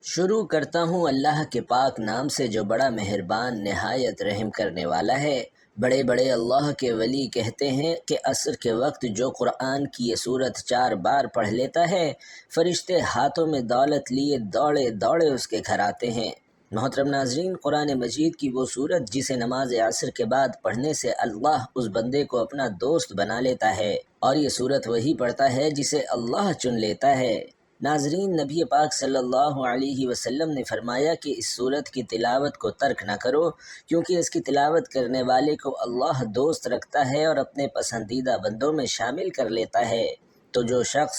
شروع کرتا ہوں اللہ کے پاک نام سے جو بڑا مہربان نہایت رحم کرنے والا ہے۔ بڑے بڑے اللہ کے ولی کہتے ہیں کہ عصر کے وقت جو قرآن کی یہ صورت 4 بار پڑھ لیتا ہے، فرشتے ہاتھوں میں دولت لیے دوڑے دوڑے اس کے گھر آتے ہیں۔ محترم ناظرین، قرآن مجید کی وہ صورت جسے نماز عصر کے بعد پڑھنے سے اللہ اس بندے کو اپنا دوست بنا لیتا ہے، اور یہ صورت وہی پڑھتا ہے جسے اللہ چن لیتا ہے۔ ناظرین، نبی پاک صلی اللہ علیہ وسلم نے فرمایا کہ اس صورت کی تلاوت کو ترک نہ کرو، کیونکہ اس کی تلاوت کرنے والے کو اللہ دوست رکھتا ہے اور اپنے پسندیدہ بندوں میں شامل کر لیتا ہے۔ تو جو شخص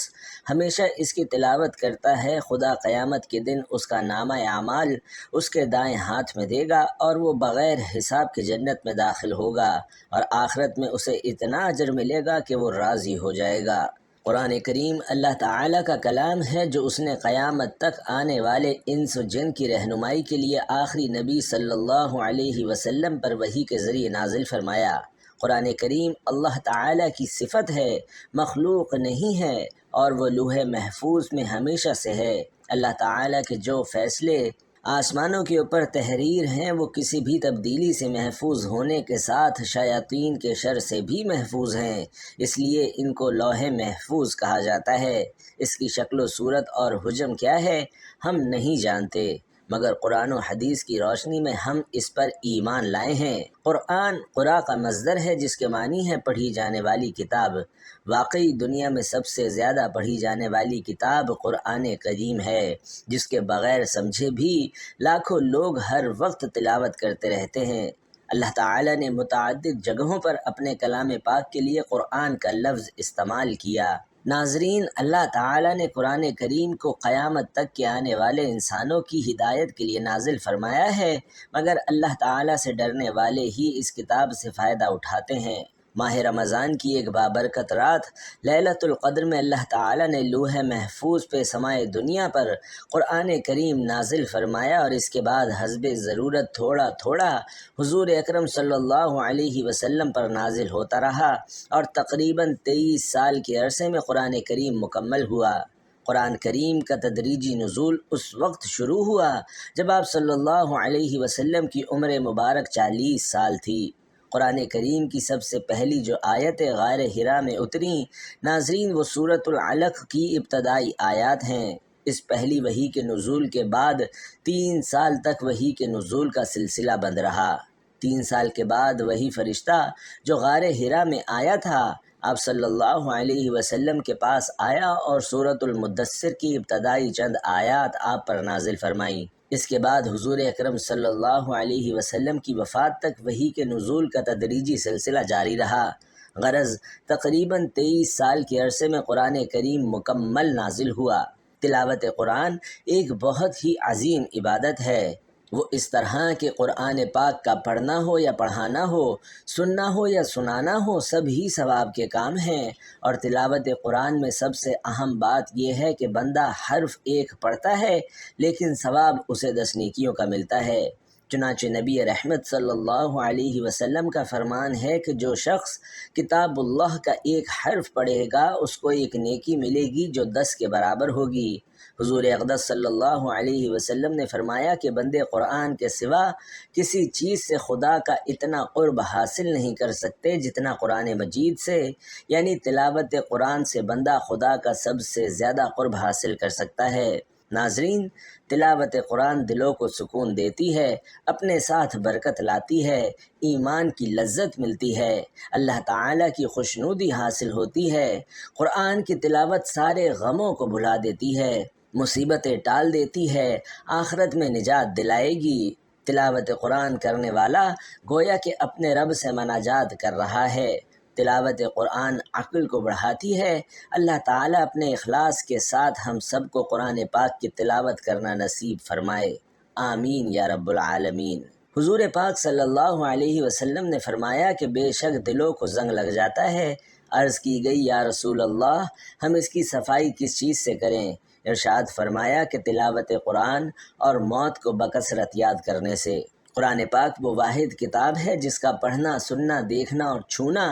ہمیشہ اس کی تلاوت کرتا ہے، خدا قیامت کے دن اس کا نامہ اعمال اس کے دائیں ہاتھ میں دے گا اور وہ بغیر حساب کے جنت میں داخل ہوگا، اور آخرت میں اسے اتنا اجر ملے گا کہ وہ راضی ہو جائے گا۔ قرآن کریم اللہ تعالیٰ کا کلام ہے جو اس نے قیامت تک آنے والے انس و جن کی رہنمائی کے لیے آخری نبی صلی اللہ علیہ وسلم پر وحی کے ذریعے نازل فرمایا۔ قرآن کریم اللہ تعالیٰ کی صفت ہے، مخلوق نہیں ہے، اور وہ لوح محفوظ میں ہمیشہ سے ہے۔ اللہ تعالیٰ کے جو فیصلے آسمانوں کے اوپر تحریر ہیں وہ کسی بھی تبدیلی سے محفوظ ہونے کے ساتھ شیاطین کے شر سے بھی محفوظ ہیں، اس لیے ان کو لوح محفوظ کہا جاتا ہے۔ اس کی شکل و صورت اور حجم کیا ہے ہم نہیں جانتے، مگر قرآن و حدیث کی روشنی میں ہم اس پر ایمان لائے ہیں۔ قرآن قرآ کا مصدر ہے جس کے معنی ہے پڑھی جانے والی کتاب۔ واقعی دنیا میں سب سے زیادہ پڑھی جانے والی کتاب قرآن کریم ہے، جس کے بغیر سمجھے بھی لاکھوں لوگ ہر وقت تلاوت کرتے رہتے ہیں۔ اللہ تعالیٰ نے متعدد جگہوں پر اپنے کلام پاک کے لیے قرآن کا لفظ استعمال کیا۔ ناظرین، اللہ تعالیٰ نے قرآن کریم کو قیامت تک کے آنے والے انسانوں کی ہدایت کے لیے نازل فرمایا ہے، مگر اللہ تعالیٰ سے ڈرنے والے ہی اس کتاب سے فائدہ اٹھاتے ہیں۔ ماہ رمضان کی ایک بابرکت رات لیلۃ القدر میں اللہ تعالیٰ نے لوح محفوظ پہ سمائے دنیا پر قرآن کریم نازل فرمایا، اور اس کے بعد حسب ضرورت تھوڑا تھوڑا حضور اکرم صلی اللہ علیہ وسلم پر نازل ہوتا رہا، اور تقریباً 23 سال کے عرصے میں قرآن کریم مکمل ہوا۔ قرآن کریم کا تدریجی نزول اس وقت شروع ہوا جب آپ صلی اللہ علیہ وسلم کی عمر مبارک 40 سال تھی۔ قرآن کریم کی سب سے پہلی جو آیتیں غار حرا میں اتریں، ناظرین، وہ سورۃ العلق کی ابتدائی آیات ہیں۔ اس پہلی وحی کے نزول کے بعد 3 سال تک وحی کے نزول کا سلسلہ بند رہا۔ 3 سال کے بعد وہی فرشتہ جو غار حرا میں آیا تھا آپ صلی اللہ علیہ وسلم کے پاس آیا اور سورۃ المدثر کی ابتدائی چند آیات آپ پر نازل فرمائیں۔ اس کے بعد حضور اکرم صلی اللہ علیہ وسلم کی وفات تک وحی کے نزول کا تدریجی سلسلہ جاری رہا۔ غرض تقریباً 23 سال کے عرصے میں قرآن کریم مکمل نازل ہوا۔ تلاوت قرآن ایک بہت ہی عظیم عبادت ہے۔ وہ اس طرح کہ قرآن پاک کا پڑھنا ہو یا پڑھانا ہو، سننا ہو یا سنانا ہو، سب ہی ثواب کے کام ہیں، اور تلاوت قرآن میں سب سے اہم بات یہ ہے کہ بندہ حرف ایک پڑھتا ہے لیکن ثواب اسے 10 نیکیوں کا ملتا ہے۔ چنانچہ نبی رحمت صلی اللہ علیہ وسلم کا فرمان ہے کہ جو شخص کتاب اللہ کا ایک حرف پڑھے گا اس کو ایک نیکی ملے گی جو 10 کے برابر ہوگی۔ حضور اقدس صلی اللہ علیہ وسلم نے فرمایا کہ بندے قرآن کے سوا کسی چیز سے خدا کا اتنا قرب حاصل نہیں کر سکتے جتنا قرآن مجید سے، یعنی تلاوت قرآن سے بندہ خدا کا سب سے زیادہ قرب حاصل کر سکتا ہے۔ ناظرین، تلاوت قرآن دلوں کو سکون دیتی ہے، اپنے ساتھ برکت لاتی ہے، ایمان کی لذت ملتی ہے، اللہ تعالیٰ کی خوشنودی حاصل ہوتی ہے۔ قرآن کی تلاوت سارے غموں کو بھلا دیتی ہے، مصیبتیں ٹال دیتی ہے، آخرت میں نجات دلائے گی۔ تلاوت قرآن کرنے والا گویا کہ اپنے رب سے مناجات کر رہا ہے۔ تلاوت قرآن عقل کو بڑھاتی ہے۔ اللہ تعالیٰ اپنے اخلاص کے ساتھ ہم سب کو قرآن پاک کی تلاوت کرنا نصیب فرمائے، آمین یا رب العالمین۔ حضور پاک صلی اللہ علیہ وسلم نے فرمایا کہ بے شک دلوں کو زنگ لگ جاتا ہے۔ عرض کی گئی یا رسول اللہ، ہم اس کی صفائی کس چیز سے کریں؟ ارشاد فرمایا کہ تلاوت قرآن اور موت کو بکثرت یاد کرنے سے۔ قرآن پاک وہ واحد کتاب ہے جس کا پڑھنا، سننا، دیکھنا اور چھونا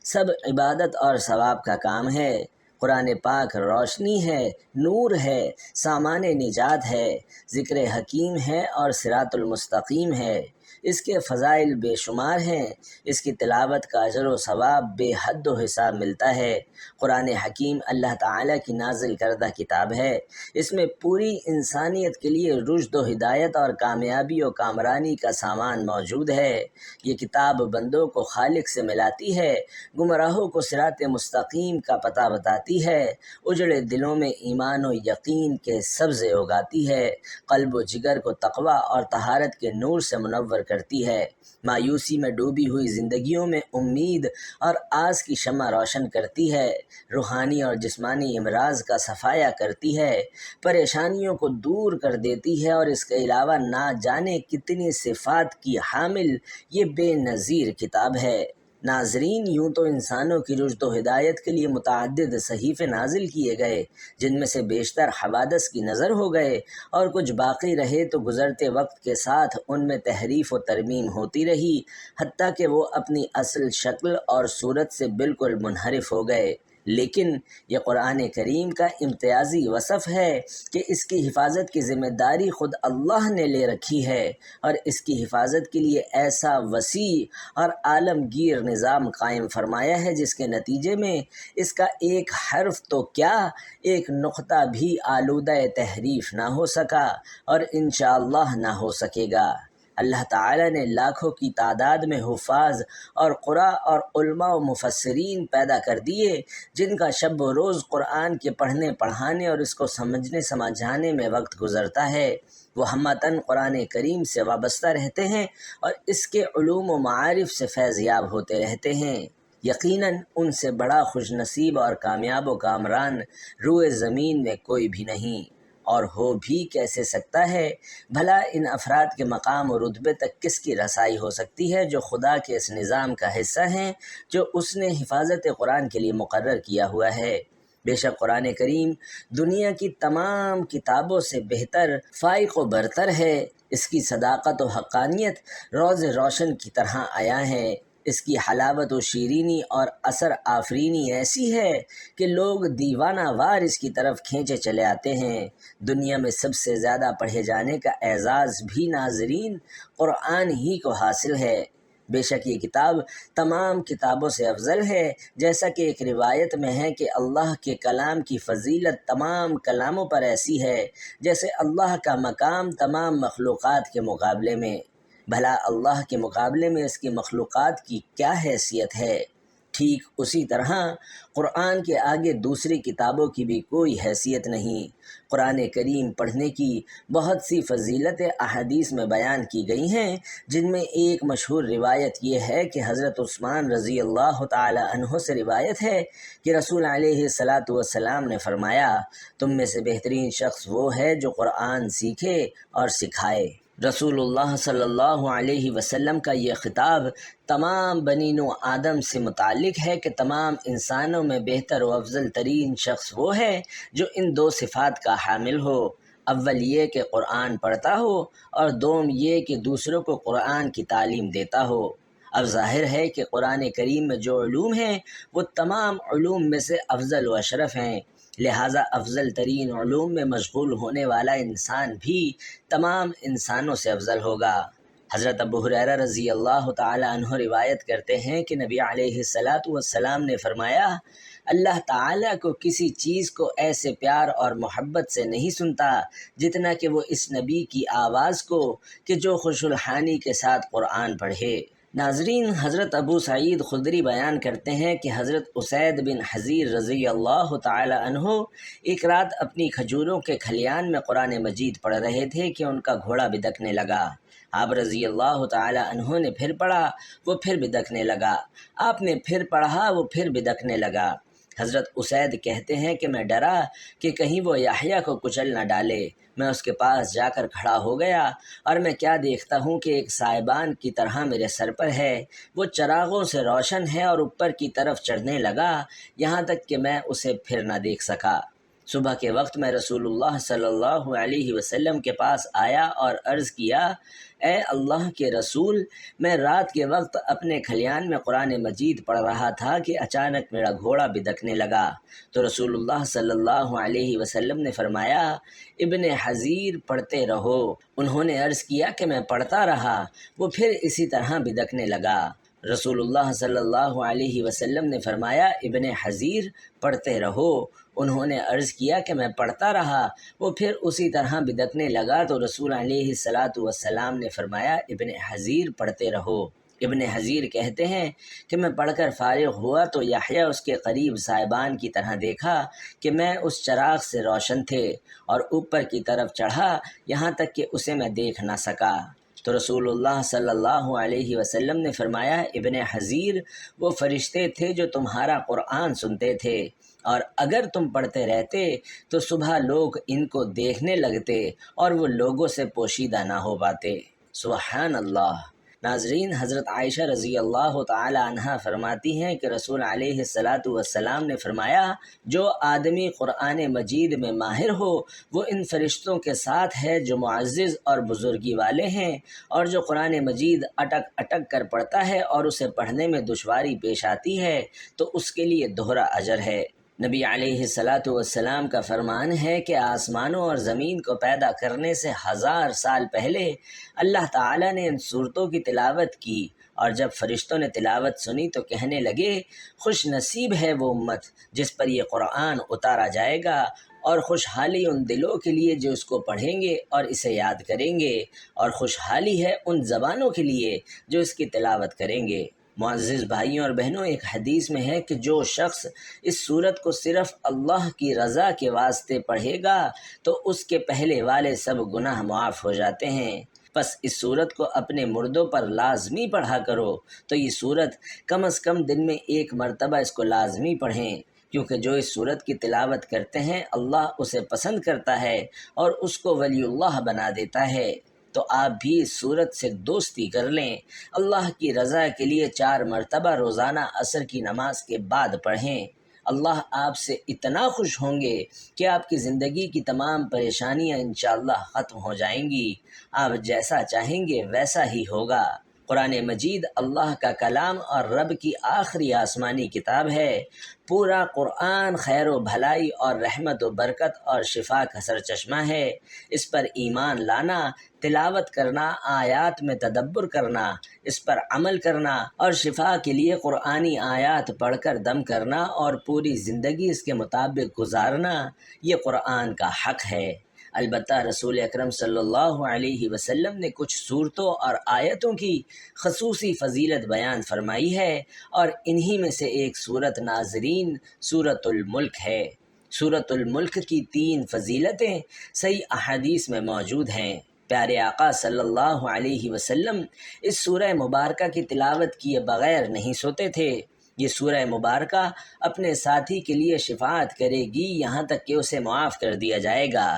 سب عبادت اور ثواب کا کام ہے۔ قرآن پاک روشنی ہے، نور ہے، سامان نجات ہے، ذکر حکیم ہے اور صراط المستقیم ہے۔ اس کے فضائل بے شمار ہیں، اس کی تلاوت کا اجر و ثواب بے حد و حساب ملتا ہے۔ قرآن حکیم اللہ تعالیٰ کی نازل کردہ کتاب ہے۔ اس میں پوری انسانیت کے لیے رشد و ہدایت اور کامیابی و کامرانی کا سامان موجود ہے۔ یہ کتاب بندوں کو خالق سے ملاتی ہے، گمراہوں کو صراط مستقیم کا پتہ بتاتی ہے، اجڑے دلوں میں ایمان و یقین کے سبزے اگاتی ہے، قلب و جگر کو تقویٰ اور طہارت کے نور سے منور کرتی ہے، مایوسی میں ڈوبی ہوئی زندگیوں میں امید اور آس کی شمع روشن کرتی ہے، روحانی اور جسمانی امراض کا صفایا کرتی ہے، پریشانیوں کو دور کر دیتی ہے، اور اس کے علاوہ نہ جانے کتنی صفات کی حامل یہ بے نظیر کتاب ہے۔ ناظرین، یوں تو انسانوں کی رشد و ہدایت کے لیے متعدد صحیفے نازل کیے گئے، جن میں سے بیشتر حوادث کی نظر ہو گئے، اور کچھ باقی رہے تو گزرتے وقت کے ساتھ ان میں تحریف و ترمیم ہوتی رہی، حتیٰ کہ وہ اپنی اصل شکل اور صورت سے بالکل منحرف ہو گئے۔ لیکن یہ قرآن کریم کا امتیازی وصف ہے کہ اس کی حفاظت کی ذمہ داری خود اللہ نے لے رکھی ہے، اور اس کی حفاظت کے لیے ایسا وسیع اور عالمگیر نظام قائم فرمایا ہے جس کے نتیجے میں اس کا ایک حرف تو کیا، ایک نقطہ بھی آلودہ تحریف نہ ہو سکا، اور انشاءاللہ نہ ہو سکے گا۔ اللہ تعالیٰ نے لاکھوں کی تعداد میں حفاظ اور قراء اور علماء و مفسرین پیدا کر دیے، جن کا شب و روز قرآن کے پڑھنے پڑھانے اور اس کو سمجھنے سمجھانے میں وقت گزرتا ہے۔ وہ ہمتاً قرآن کریم سے وابستہ رہتے ہیں اور اس کے علوم و معارف سے فیض یاب ہوتے رہتے ہیں۔ یقیناً ان سے بڑا خوش نصیب اور کامیاب و کامران روئے زمین میں کوئی بھی نہیں، اور ہو بھی کیسے سکتا ہے۔ بھلا ان افراد کے مقام و رتبے تک کس کی رسائی ہو سکتی ہے جو خدا کے اس نظام کا حصہ ہیں جو اس نے حفاظت قرآن کے لیے مقرر کیا ہوا ہے۔ بے شک قرآن کریم دنیا کی تمام کتابوں سے بہتر، فائق و برتر ہے۔ اس کی صداقت و حقانیت روز روشن کی طرح عیاں ہے۔ اس کی حلاوت و شیرینی اور اثر آفرینی ایسی ہے کہ لوگ دیوانہ وار اس کی طرف کھینچے چلے آتے ہیں۔ دنیا میں سب سے زیادہ پڑھے جانے کا اعزاز بھی ناظرین قرآن ہی کو حاصل ہے۔ بے شک یہ کتاب تمام کتابوں سے افضل ہے، جیسا کہ ایک روایت میں ہے کہ اللہ کے کلام کی فضیلت تمام کلاموں پر ایسی ہے جیسے اللہ کا مقام تمام مخلوقات کے مقابلے میں۔ بھلا اللہ کے مقابلے میں اس کی مخلوقات کی کیا حیثیت ہے؟ ٹھیک اسی طرح قرآن کے آگے دوسری کتابوں کی بھی کوئی حیثیت نہیں۔ قرآن کریم پڑھنے کی بہت سی فضیلتیں احادیث میں بیان کی گئی ہیں، جن میں ایک مشہور روایت یہ ہے کہ حضرت عثمان رضی اللہ تعالی عنہ سے روایت ہے کہ رسول علیہ الصلاۃ والسلام نے فرمایا، تم میں سے بہترین شخص وہ ہے جو قرآن سیکھے اور سکھائے۔ رسول اللہ صلی اللہ علیہ وسلم کا یہ خطاب تمام بنی نوع آدم سے متعلق ہے کہ تمام انسانوں میں بہتر و افضل ترین شخص وہ ہے جو ان دو صفات کا حامل ہو، اول یہ کہ قرآن پڑھتا ہو، اور دوم یہ کہ دوسروں کو قرآن کی تعلیم دیتا ہو۔ اب ظاہر ہے کہ قرآن کریم میں جو علوم ہیں وہ تمام علوم میں سے افضل و اشرف ہیں، لہٰذا افضل ترین علوم میں مشغول ہونے والا انسان بھی تمام انسانوں سے افضل ہوگا۔ حضرت ابو ہریرہ رضی اللہ تعالی عنہ روایت کرتے ہیں کہ نبی علیہ الصلاۃ والسلام نے فرمایا، اللہ تعالیٰ کو کسی چیز کو ایسے پیار اور محبت سے نہیں سنتا جتنا کہ وہ اس نبی کی آواز کو کہ جو خوش الحانی کے ساتھ قرآن پڑھے۔ ناظرین، حضرت ابو سعید خدری بیان کرتے ہیں کہ حضرت اسید بن حضیر رضی اللہ تعالی عنہ ایک رات اپنی کھجوروں کے کھلیان میں قرآن مجید پڑھ رہے تھے کہ ان کا گھوڑا بدکنے لگا۔ آپ رضی اللہ تعالی عنہ نے پھر پڑھا، وہ پھر بدکنے لگا۔ آپ نے پھر پڑھا، وہ پھر بدکنے لگا۔ حضرت اسید کہتے ہیں کہ میں ڈرا کہ کہیں وہ یحییٰ کو کچل نہ ڈالے۔ میں اس کے پاس جا کر کھڑا ہو گیا، اور میں کیا دیکھتا ہوں کہ ایک سائبان کی طرح میرے سر پر ہے، وہ چراغوں سے روشن ہے اور اوپر کی طرف چڑھنے لگا، یہاں تک کہ میں اسے پھر نہ دیکھ سکا۔ صبح کے وقت میں رسول اللہ صلی اللہ علیہ وسلم کے پاس آیا اور عرض کیا، اے اللہ کے رسول، میں رات کے وقت اپنے کھلیان میں قرآن مجید پڑھ رہا تھا کہ اچانک میرا گھوڑا بدکنے لگا۔ تو رسول اللہ صلی اللہ علیہ وسلم نے فرمایا، ابن حزیر پڑھتے رہو۔ انہوں نے عرض کیا کہ میں پڑھتا رہا، وہ پھر اسی طرح بدکنے لگا۔ رسول اللہ صلی اللہ علیہ وسلم نے فرمایا، ابن حزیر پڑھتے رہو۔ انہوں نے عرض کیا کہ میں پڑھتا رہا، وہ پھر اسی طرح بدکنے لگا۔ تو رسول علیہ السلام نے فرمایا، ابن حزیر پڑھتے رہو۔ ابن حزیر کہتے ہیں کہ میں پڑھ کر فارغ ہوا تو یحییٰ اس کے قریب صاحبان کی طرح دیکھا کہ میں اس چراغ سے روشن تھے اور اوپر کی طرف چڑھا یہاں تک کہ اسے میں دیکھ نہ سکا۔ تو رسول اللہ صلی اللہ علیہ وسلم نے فرمایا، ابن حزیر وہ فرشتے تھے جو تمہارا قرآن سنتے تھے، اور اگر تم پڑھتے رہتے تو صبح لوگ ان کو دیکھنے لگتے اور وہ لوگوں سے پوشیدہ نہ ہو پاتے۔ سبحان اللہ۔ ناظرین، حضرت عائشہ رضی اللہ تعالی عنہا فرماتی ہیں کہ رسول علیہ السلام نے فرمایا، جو آدمی قرآن مجید میں ماہر ہو وہ ان فرشتوں کے ساتھ ہے جو معزز اور بزرگی والے ہیں، اور جو قرآن مجید اٹک اٹک کر پڑھتا ہے اور اسے پڑھنے میں دشواری پیش آتی ہے تو اس کے لیے دوہرا اجر ہے۔ نبی علیہ السلام کا فرمان ہے کہ آسمانوں اور زمین کو پیدا کرنے سے 1000 سال پہلے اللہ تعالیٰ نے ان صورتوں کی تلاوت کی، اور جب فرشتوں نے تلاوت سنی تو کہنے لگے، خوش نصیب ہے وہ امت جس پر یہ قرآن اتارا جائے گا، اور خوشحالی ان دلوں کے لیے جو اس کو پڑھیں گے اور اسے یاد کریں گے، اور خوشحالی ہے ان زبانوں کے لیے جو اس کی تلاوت کریں گے۔ معزز بھائیوں اور بہنوں، ایک حدیث میں ہے کہ جو شخص اس سورت کو صرف اللہ کی رضا کے واسطے پڑھے گا تو اس کے پہلے والے سب گناہ معاف ہو جاتے ہیں۔ بس اس سورت کو اپنے مردوں پر لازمی پڑھا کرو۔ تو یہ سورت کم از کم دن میں 1 مرتبہ اس کو لازمی پڑھیں، کیونکہ جو اس سورت کی تلاوت کرتے ہیں اللہ اسے پسند کرتا ہے اور اس کو ولی اللہ بنا دیتا ہے۔ تو آپ بھی اس سورت سے دوستی کر لیں۔ اللہ کی رضا کے لیے 4 مرتبہ روزانہ عصر کی نماز کے بعد پڑھیں۔ اللہ آپ سے اتنا خوش ہوں گے کہ آپ کی زندگی کی تمام پریشانیاں انشاءاللہ ختم ہو جائیں گی۔ آپ جیسا چاہیں گے ویسا ہی ہوگا۔ قرآن مجید اللہ کا کلام اور رب کی آخری آسمانی کتاب ہے۔ پورا قرآن خیر و بھلائی اور رحمت و برکت اور شفا کا سرچشمہ ہے۔ اس پر ایمان لانا، تلاوت کرنا، آیات میں تدبر کرنا، اس پر عمل کرنا اور شفا کے لیے قرآنی آیات پڑھ کر دم کرنا اور پوری زندگی اس کے مطابق گزارنا، یہ قرآن کا حق ہے۔ البتہ رسول اکرم صلی اللہ علیہ وسلم نے کچھ صورتوں اور آیتوں کی خصوصی فضیلت بیان فرمائی ہے، اور انہی میں سے ایک صورت ناظرین سورۃ الملک ہے۔ سورۃ الملک کی 3 فضیلتیں صحیح احادیث میں موجود ہیں۔ پیارے آقا صلی اللہ علیہ وسلم اس سورہ مبارکہ کی تلاوت کیے بغیر نہیں سوتے تھے۔ یہ سورہ مبارکہ اپنے ساتھی کے لیے شفاعت کرے گی یہاں تک کہ اسے معاف کر دیا جائے گا۔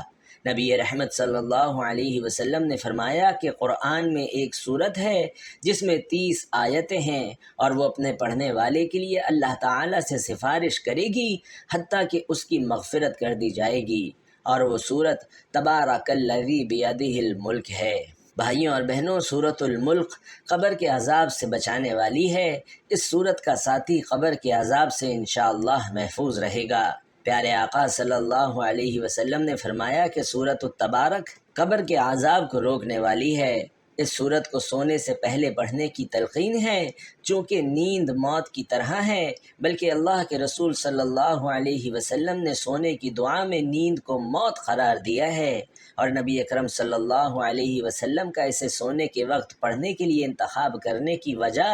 نبی رحمت صلی اللہ علیہ وسلم نے فرمایا کہ قرآن میں ایک سورت ہے جس میں 30 آیتیں ہیں، اور وہ اپنے پڑھنے والے کے لیے اللہ تعالیٰ سے سفارش کرے گی حتیٰ کہ اس کی مغفرت کر دی جائے گی، اور وہ سورت تبارک الذی بیدہ الملک ہے۔ بھائیوں اور بہنوں، سورۃ الملک قبر کے عذاب سے بچانے والی ہے۔ اس سورت کا ساتھی قبر کے عذاب سے انشاءاللہ محفوظ رہے گا۔ پیارے آقا صلی اللہ علیہ وسلم نے فرمایا کہ سورۃ التبارک قبر کے عذاب کو روکنے والی ہے۔ اس سورت کو سونے سے پہلے پڑھنے کی تلقین ہے، چونکہ نیند موت کی طرح ہے، بلکہ اللہ کے رسول صلی اللہ علیہ وسلم نے سونے کی دعا میں نیند کو موت قرار دیا ہے، اور نبی اکرم صلی اللہ علیہ وسلم کا اسے سونے کے وقت پڑھنے کے لیے انتخاب کرنے کی وجہ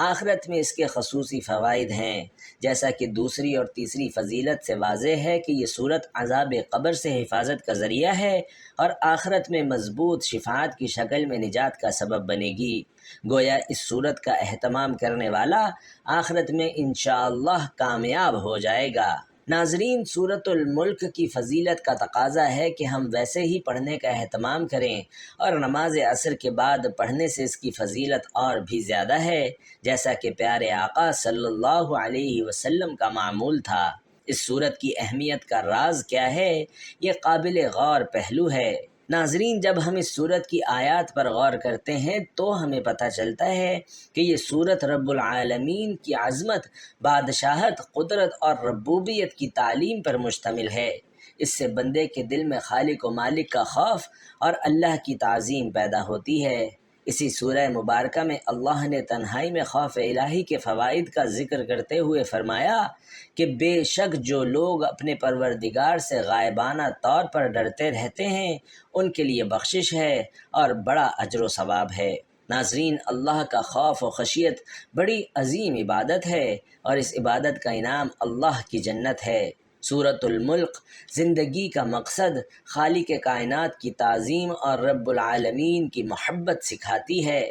آخرت میں اس کے خصوصی فوائد ہیں، جیسا کہ دوسری اور تیسری فضیلت سے واضح ہے کہ یہ سورت عذاب قبر سے حفاظت کا ذریعہ ہے اور آخرت میں مضبوط شفاعت کی شکل میں نجات کا سبب بنے گی۔ گویا اس سورت کا اہتمام کرنے والا آخرت میں انشاءاللہ کامیاب ہو جائے گا۔ ناظرین، سورۃ الملک کی فضیلت کا تقاضا ہے کہ ہم ویسے ہی پڑھنے کا اہتمام کریں، اور نماز عصر کے بعد پڑھنے سے اس کی فضیلت اور بھی زیادہ ہے، جیسا کہ پیارے آقا صلی اللہ علیہ وسلم کا معمول تھا۔ اس صورت کی اہمیت کا راز کیا ہے، یہ قابل غور پہلو ہے۔ ناظرین، جب ہم اس صورت کی آیات پر غور کرتے ہیں تو ہمیں پتہ چلتا ہے کہ یہ صورت رب العالمین کی عظمت، بادشاہت، قدرت اور ربوبیت کی تعلیم پر مشتمل ہے۔ اس سے بندے کے دل میں خالق و مالک کا خوف اور اللہ کی تعظیم پیدا ہوتی ہے۔ اسی سورہ مبارکہ میں اللہ نے تنہائی میں خوف الہی کے فوائد کا ذکر کرتے ہوئے فرمایا کہ بے شک جو لوگ اپنے پروردگار سے غائبانہ طور پر ڈرتے رہتے ہیں ان کے لیے بخشش ہے اور بڑا اجر و ثواب ہے۔ ناظرین، اللہ کا خوف و خشیت بڑی عظیم عبادت ہے اور اس عبادت کا انعام اللہ کی جنت ہے۔ سورۃ الملک زندگی کا مقصد، خالق کائنات کی تعظیم اور رب العالمین کی محبت سکھاتی ہے۔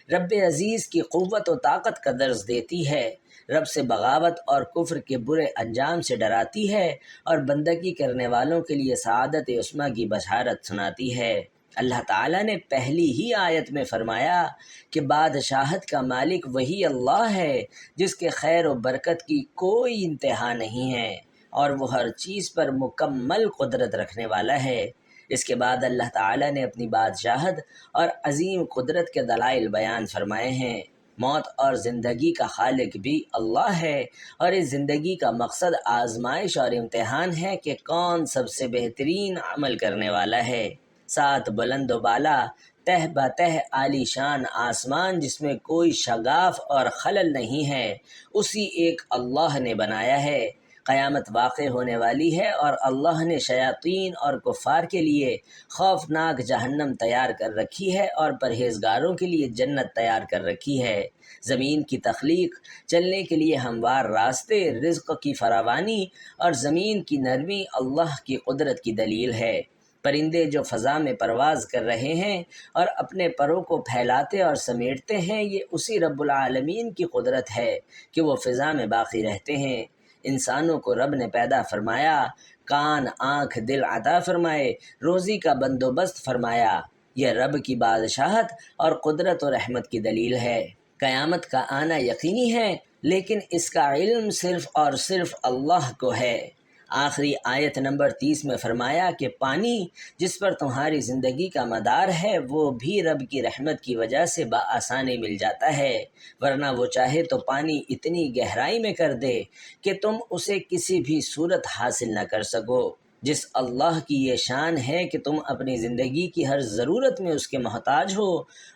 رب عزیز کی قوت و طاقت کا درس دیتی ہے، رب سے بغاوت اور کفر کے برے انجام سے ڈراتی ہے اور بندگی کرنے والوں کے لیے سعادت عظمیٰ کی بشارت سناتی ہے۔ اللہ تعالیٰ نے پہلی ہی آیت میں فرمایا کہ بادشاہت کا مالک وہی اللہ ہے جس کے خیر و برکت کی کوئی انتہا نہیں ہے اور وہ ہر چیز پر مکمل قدرت رکھنے والا ہے۔ اس کے بعد اللہ تعالیٰ نے اپنی بادشاہت اور عظیم قدرت کے دلائل بیان فرمائے ہیں۔ موت اور زندگی کا خالق بھی اللہ ہے اور اس زندگی کا مقصد آزمائش اور امتحان ہے کہ کون سب سے بہترین عمل کرنے والا ہے۔ 7 بلند و بالا، تہ بتہ عالی شان آسمان جس میں کوئی شگاف اور خلل نہیں ہے، اسی ایک اللہ نے بنایا ہے۔ قیامت واقع ہونے والی ہے اور اللہ نے شیاطین اور کفار کے لیے خوفناک جہنم تیار کر رکھی ہے اور پرہیزگاروں کے لیے جنت تیار کر رکھی ہے۔ زمین کی تخلیق، چلنے کے لیے ہموار راستے، رزق کی فراوانی اور زمین کی نرمی اللہ کی قدرت کی دلیل ہے۔ پرندے جو فضا میں پرواز کر رہے ہیں اور اپنے پروں کو پھیلاتے اور سمیٹتے ہیں، یہ اسی رب العالمین کی قدرت ہے کہ وہ فضا میں باقی رہتے ہیں۔ انسانوں کو رب نے پیدا فرمایا، کان، آنکھ، دل عطا فرمائے، روزی کا بندوبست فرمایا۔ یہ رب کی بادشاہت اور قدرت و رحمت کی دلیل ہے۔ قیامت کا آنا یقینی ہے، لیکن اس کا علم صرف اور صرف اللہ کو ہے۔ آخری آیت نمبر 30 میں فرمایا کہ پانی جس پر تمہاری زندگی کا مدار ہے وہ بھی رب کی رحمت کی وجہ سے بآسانی مل جاتا ہے، ورنہ وہ چاہے تو پانی اتنی گہرائی میں کر دے کہ تم اسے کسی بھی صورت حاصل نہ کر سکو۔ جس اللہ کی یہ شان ہے کہ تم اپنی زندگی کی ہر ضرورت میں اس کے محتاج ہو،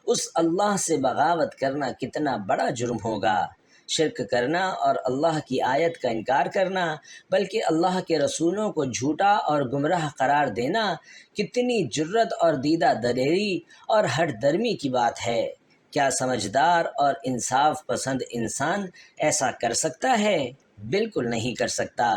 اس اللہ سے بغاوت کرنا کتنا بڑا جرم ہوگا۔ شرک کرنا اور اللہ کی آیت کا انکار کرنا، بلکہ اللہ کے رسولوں کو جھوٹا اور گمراہ قرار دینا کتنی جرت اور دیدہ دلیری اور ہٹ درمی کی بات ہے۔ کیا سمجھدار اور انصاف پسند انسان ایسا کر سکتا ہے؟ بالکل نہیں کر سکتا۔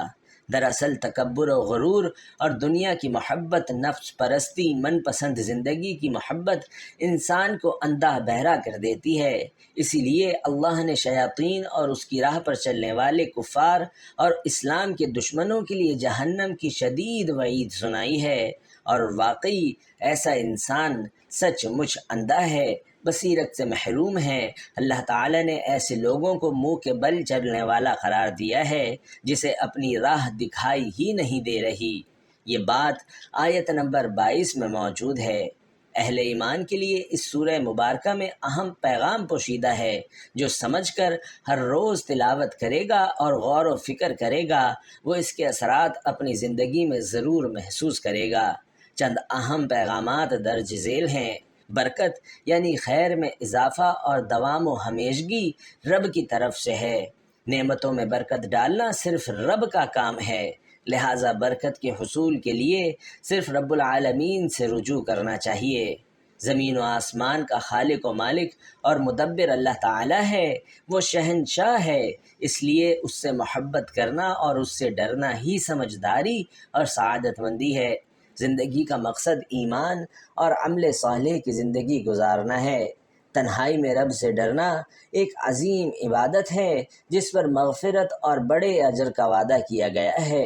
دراصل تکبر و غرور اور دنیا کی محبت، نفس پرستی، من پسند زندگی کی محبت انسان کو اندھا بہرا کر دیتی ہے۔ اسی لیے اللہ نے شیاطین اور اس کی راہ پر چلنے والے کفار اور اسلام کے دشمنوں کے لیے جہنم کی شدید وعید سنائی ہے، اور واقعی ایسا انسان سچ مچ اندھا ہے، بصیرت سے محروم ہے۔ اللہ تعالیٰ نے ایسے لوگوں کو منہ کے بل چلنے والا قرار دیا ہے جسے اپنی راہ دکھائی ہی نہیں دے رہی۔ یہ بات آیت نمبر 22 میں موجود ہے۔ اہل ایمان کے لیے اس سورہ مبارکہ میں اہم پیغام پوشیدہ ہے جو سمجھ کر ہر روز تلاوت کرے گا اور غور و فکر کرے گا، وہ اس کے اثرات اپنی زندگی میں ضرور محسوس کرے گا۔ چند اہم پیغامات درج ذیل ہیں۔ برکت یعنی خیر میں اضافہ اور دوام و ہمیشگی رب کی طرف سے ہے۔ نعمتوں میں برکت ڈالنا صرف رب کا کام ہے، لہٰذا برکت کے حصول کے لیے صرف رب العالمین سے رجوع کرنا چاہیے۔ زمین و آسمان کا خالق و مالک اور مدبر اللہ تعالیٰ ہے، وہ شہنشاہ ہے، اس لیے اس سے محبت کرنا اور اس سے ڈرنا ہی سمجھداری اور سعادت مندی ہے۔ زندگی کا مقصد ایمان اور عمل صالح کی زندگی گزارنا ہے۔ تنہائی میں رب سے ڈرنا ایک عظیم عبادت ہے جس پر مغفرت اور بڑے اجر کا وعدہ کیا گیا ہے۔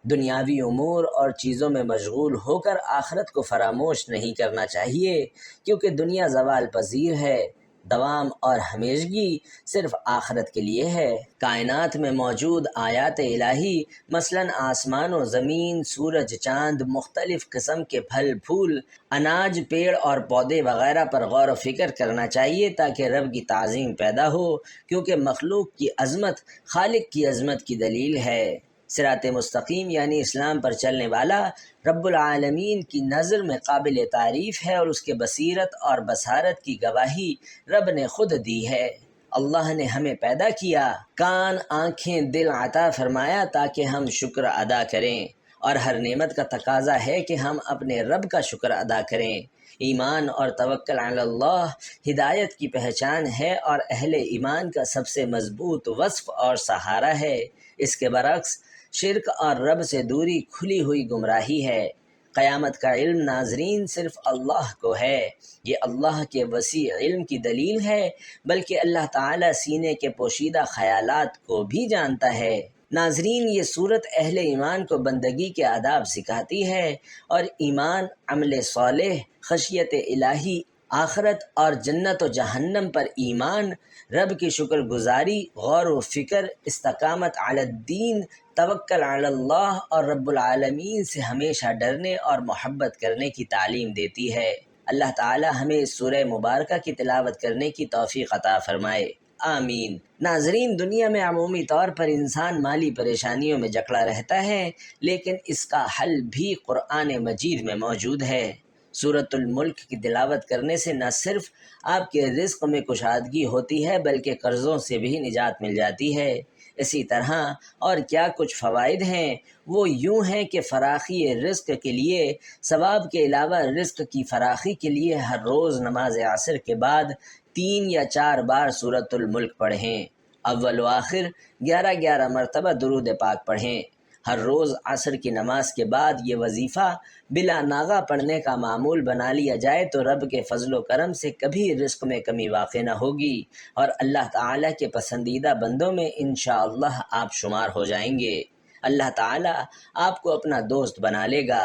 دنیاوی امور اور چیزوں میں مشغول ہو کر آخرت کو فراموش نہیں کرنا چاہیے، کیونکہ دنیا زوال پذیر ہے۔ دوام اور ہمیشگی صرف آخرت کے لیے ہے۔ کائنات میں موجود آیات الہی مثلاً آسمان و زمین، سورج، چاند، مختلف قسم کے پھل پھول، اناج، پیڑ اور پودے وغیرہ پر غور و فکر کرنا چاہیے تاکہ رب کی تعظیم پیدا ہو، کیونکہ مخلوق کی عظمت خالق کی عظمت کی دلیل ہے۔ صراط مستقیم یعنی اسلام پر چلنے والا رب العالمین کی نظر میں قابل تعریف ہے اور اس کے بصیرت اور بصارت کی گواہی رب نے خود دی ہے۔ اللہ نے ہمیں پیدا کیا، کان، آنکھیں، دل عطا فرمایا تاکہ ہم شکر ادا کریں، اور ہر نعمت کا تقاضا ہے کہ ہم اپنے رب کا شکر ادا کریں۔ ایمان اور توکل علی اللہ ہدایت کی پہچان ہے اور اہل ایمان کا سب سے مضبوط وصف اور سہارا ہے۔ اس کے برعکس شرک اور رب سے دوری کھلی ہوئی گمراہی ہے۔ قیامت کا علم ناظرین صرف اللہ کو ہے۔ یہ اللہ کے وسیع علم کی دلیل ہے، بلکہ اللہ تعالیٰ سینے کے پوشیدہ خیالات کو بھی جانتا ہے۔ ناظرین، یہ صورت اہل ایمان کو بندگی کے آداب سکھاتی ہے، اور ایمان، عمل صالح، خشیت الہی، آخرت اور جنت و جہنم پر ایمان، رب کی شکر گزاری، غور و فکر، استقامت علی الدین، توکل علی اللہ اور رب العالمین سے ہمیشہ ڈرنے اور محبت کرنے کی تعلیم دیتی ہے۔ اللہ تعالی ہمیں اس سورہ مبارکہ کی تلاوت کرنے کی توفیق عطا فرمائے، آمین۔ ناظرین، دنیا میں عمومی طور پر انسان مالی پریشانیوں میں جکڑا رہتا ہے، لیکن اس کا حل بھی قرآن مجید میں موجود ہے۔ سورۃ الملک کی تلاوت کرنے سے نہ صرف آپ کے رزق میں کشادگی ہوتی ہے بلکہ قرضوں سے بھی نجات مل جاتی ہے۔ اسی طرح اور کیا کچھ فوائد ہیں، وہ یوں ہیں کہ فراخی رزق کے لیے، ثواب کے علاوہ رزق کی فراخی کے لیے ہر روز نماز عصر کے بعد 3 یا 4 بار سورۃ الملک پڑھیں۔ اول و آخر 11 مرتبہ درود پاک پڑھیں۔ ہر روز عصر کی نماز کے بعد یہ وظیفہ بلا ناغہ پڑھنے کا معمول بنا لیا جائے تو رب کے فضل و کرم سے کبھی رزق میں کمی واقع نہ ہوگی، اور اللہ تعالیٰ کے پسندیدہ بندوں میں انشاءاللہ آپ شمار ہو جائیں گے۔ اللہ تعالیٰ آپ کو اپنا دوست بنا لے گا۔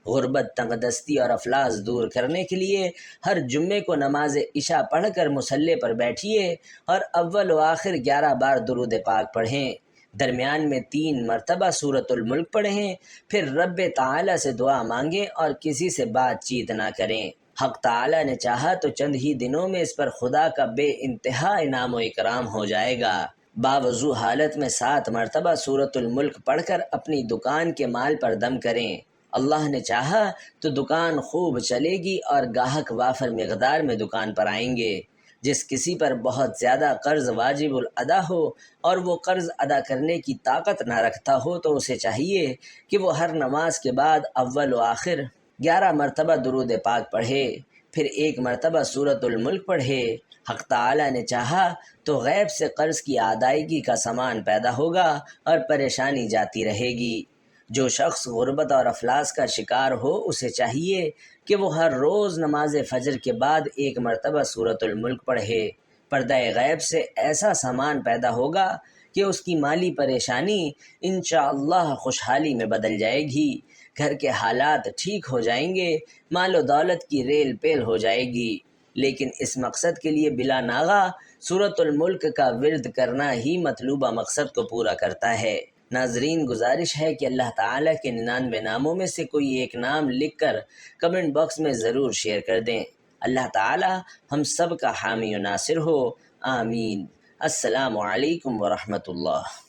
غربت، تنگ دستی اور افلاس دور کرنے کے لیے ہر جمعے کو نماز عشاء پڑھ کر مصلی پر بیٹھیے اور اول و آخر 11 بار درود پاک پڑھیں۔ درمیان میں 3 مرتبہ سورۃ الملک پڑھیں، پھر رب تعالیٰ سے دعا مانگیں اور کسی سے بات چیت نہ کریں۔ حق تعالیٰ نے چاہا تو چند ہی دنوں میں اس پر خدا کا بے انتہا انعام و اکرام ہو جائے گا۔ باوضو حالت میں 7 مرتبہ سورۃ الملک پڑھ کر اپنی دکان کے مال پر دم کریں۔ اللہ نے چاہا تو دکان خوب چلے گی اور گاہک وافر مقدار میں دکان پر آئیں گے۔ جس کسی پر بہت زیادہ قرض واجب الادا ہو اور وہ قرض ادا کرنے کی طاقت نہ رکھتا ہو تو اسے چاہیے کہ وہ ہر نماز کے بعد اول و آخر 11 مرتبہ درود پاک پڑھے، پھر 1 مرتبہ سورۃ الملک پڑھے۔ حق تعالیٰ نے چاہا تو غیب سے قرض کی ادائیگی کا سامان پیدا ہوگا اور پریشانی جاتی رہے گی۔ جو شخص غربت اور افلاس کا شکار ہو اسے چاہیے کہ وہ ہر روز نماز فجر کے بعد 1 مرتبہ سورۃ الملک پڑھے۔ پردہ غیب سے ایسا سامان پیدا ہوگا کہ اس کی مالی پریشانی انشاءاللہ خوشحالی میں بدل جائے گی، گھر کے حالات ٹھیک ہو جائیں گے، مال و دولت کی ریل پیل ہو جائے گی۔ لیکن اس مقصد کے لیے بلا ناغہ سورۃ الملک کا ورد کرنا ہی مطلوبہ مقصد کو پورا کرتا ہے۔ ناظرین، گزارش ہے کہ اللہ تعالیٰ کے 99 ناموں میں سے کوئی ایک نام لکھ کر کمنٹ باکس میں ضرور شیئر کر دیں۔ اللہ تعالیٰ ہم سب کا حامی و ناصر ہو، آمین۔ السلام علیکم ورحمۃ اللہ۔